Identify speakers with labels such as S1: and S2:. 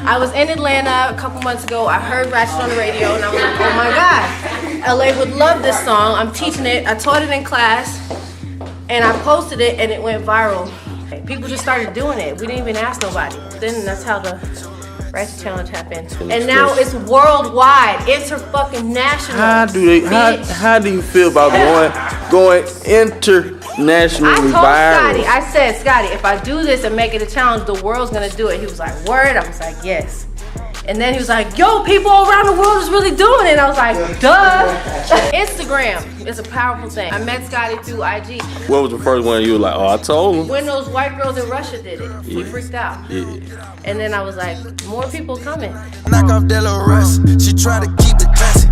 S1: I was in Atlanta a couple months ago. I heard Ratchet on the radio, and I was like, oh my God, LA would love this song. I'm teaching it. I taught it in class, and I posted it, and it went viral. People just started doing it. We didn't even ask nobody. Then that's how the Ratchet Challenge happened. And now it's worldwide, inter-fucking-national.
S2: How do you feel about going internationally viral?
S1: I told Scotty, I said, Scotty, if I do this and make it a challenge, the world's gonna do it. He was like, word? I was like, yes. And then he was like, yo, people around the world is really doing it. And I was like, duh. Instagram is a powerful thing. I met Scotty through IG.
S2: What was the first one you were like, oh, I told him?
S1: When those white girls in Russia did it, we freaked out.
S2: Yeah.
S1: And then I was like, more people coming.
S3: Knock off Delores, she try to keep it classy.